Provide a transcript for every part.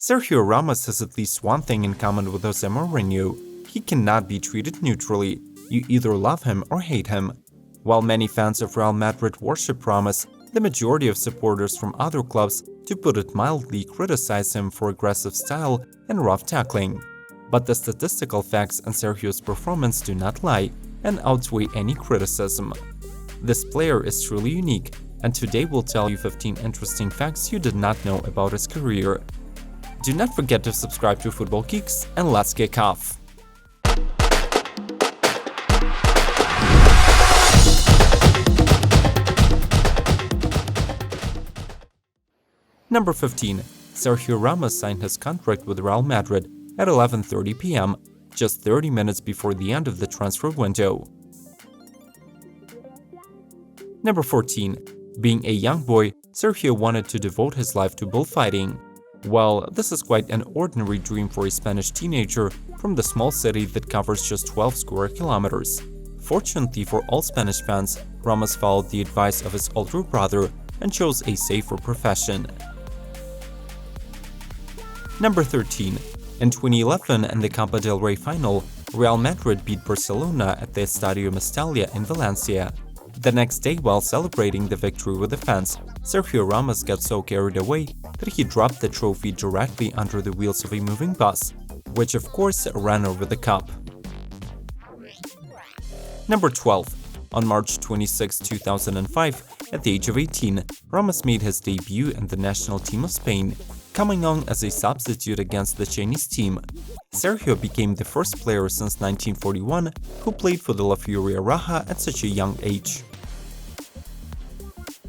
Sergio Ramos has at least one thing in common with Jose Mourinho: he cannot be treated neutrally. You either love him or hate him. While many fans of Real Madrid worship Ramos, the majority of supporters from other clubs, to put it mildly, criticize him for aggressive style and rough tackling. But the statistical facts on Sergio's performance do not lie and outweigh any criticism. This player is truly unique, and today we'll tell you 15 interesting facts you did not know about his career. Do not forget to subscribe to Football Geeks, and let's kick off! Number 15. Sergio Ramos signed his contract with Real Madrid at 11:30 p.m., just 30 minutes before the end of the transfer window. Number 14. Being a young boy, Sergio wanted to devote his life to bullfighting. Well, this is quite an ordinary dream for a Spanish teenager from the small city that covers just 12 square kilometers. Fortunately for all Spanish fans, Ramos followed the advice of his older brother and chose a safer profession. Number 13. In 2011, in the Copa del Rey final, Real Madrid beat Barcelona at the Estadio Mestalla in Valencia. The next day, while celebrating the victory with the fans, Sergio Ramos got so carried away that he dropped the trophy directly under the wheels of a moving bus, which of course ran over the cup. Number 12. On March 26, 2005, at the age of 18, Ramos made his debut in the national team of Spain, coming on as a substitute against the Chinese team. Sergio became the first player since 1941 who played for the La Furia Roja at such a young age.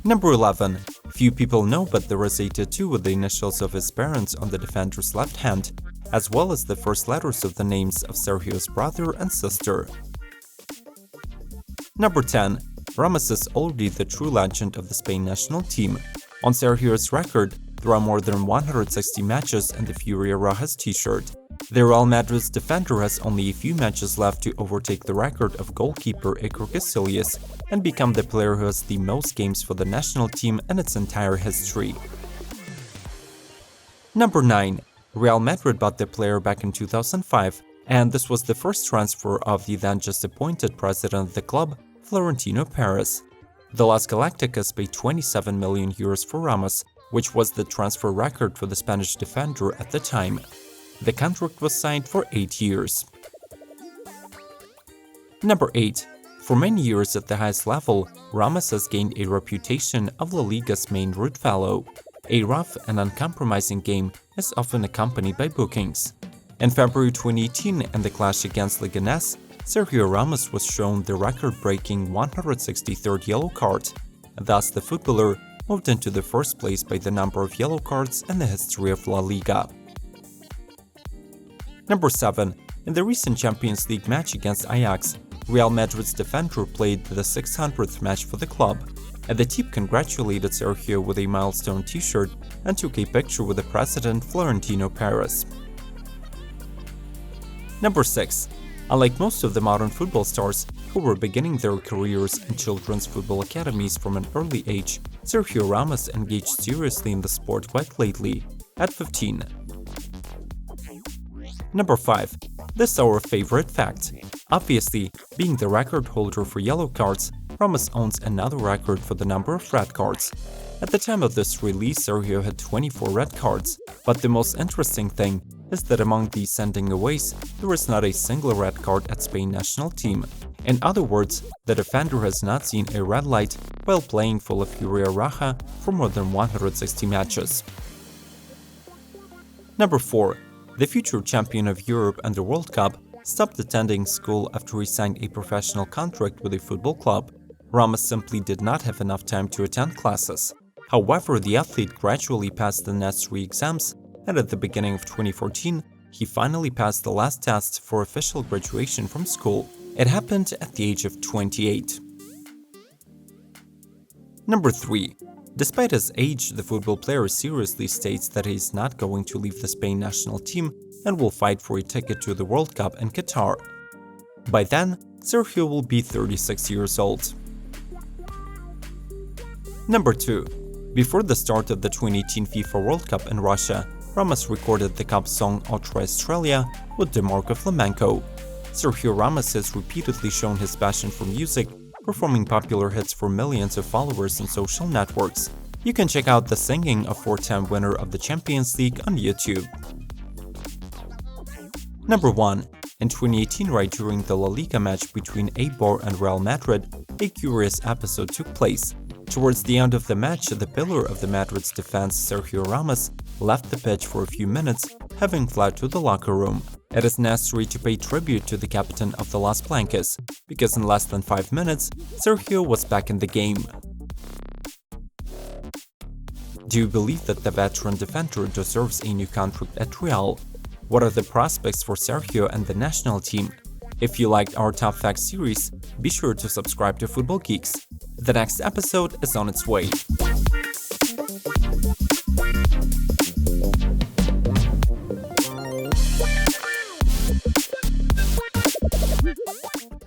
Number 11. Few people know, but there is a tattoo with the initials of his parents on the defender's left hand, as well as the first letters of the names of Sergio's brother and sister. Number 10. Ramos is already the true legend of the Spain national team. On Sergio's record, there are more than 160 matches in the Furia Roja's t-shirt. The Real Madrid's defender has only a few matches left to overtake the record of goalkeeper Iker Casillas and become the player who has the most games for the national team in its entire history. Number 9. Real Madrid bought the player back in 2005, and this was the first transfer of the then just appointed president of the club, Florentino Perez. The Las Galacticas paid 27 million euros for Ramos, which was the transfer record for the Spanish defender at the time. The contract was signed for 8 years. Number 8. For many years at the highest level, Ramos has gained a reputation of La Liga's main root fellow. A rough and uncompromising game is often accompanied by bookings. In February 2018, in the clash against Leganés, Sergio Ramos was shown the record-breaking 163rd yellow card. Thus, the footballer moved into the first place by the number of yellow cards in the history of La Liga. Number 7. In the recent Champions League match against Ajax, Real Madrid's defender played the 600th match for the club, and the team congratulated Sergio with a milestone t-shirt and took a picture with the president Florentino Perez. Number 6. Unlike most of the modern football stars who were beginning their careers in children's football academies from an early age, Sergio Ramos engaged seriously in the sport quite lately, at 15. Number 5. This is our favorite fact. Obviously, being the record holder for yellow cards, Ramos owns another record for the number of red cards. At the time of this release, Sergio had 24 red cards, but the most interesting thing is that among these sending aways, there is not a single red card at Spain national team. In other words, the defender has not seen a red light while playing for La Furia Roja for more than 160 matches. Number 4. The future champion of Europe and the World Cup stopped attending school after he signed a professional contract with a football club. Ramos simply did not have enough time to attend classes. However, the athlete gradually passed the necessary exams, and at the beginning of 2014, he finally passed the last test for official graduation from school. It happened at the age of 28. Number 3. Despite his age, the football player seriously states that he is not going to leave the Spain national team and will fight for a ticket to the World Cup in Qatar. By then, Sergio will be 36 years old. Number 2. Before the start of the 2018 FIFA World Cup in Russia, Ramos recorded the Cup song Ultra Australia with DeMarco Flamenco. Sergio Ramos has repeatedly shown his passion for music, performing popular hits for millions of followers on social networks. You can check out the singing of four-time winner of the Champions League on YouTube. Number 1. In 2018, right during the La Liga match between Eibar and Real Madrid, a curious episode took place. Towards the end of the match, the pillar of the Madrid's defense, Sergio Ramos, left the pitch for a few minutes, having fled to the locker room. It is necessary to pay tribute to the captain of the Las Blancas, because in less than 5 minutes, Sergio was back in the game. Do you believe that the veteran defender deserves a new contract at Real? What are the prospects for Sergio and the national team? If you liked our Top Facts series, be sure to subscribe to Football Geeks. The next episode is on its way.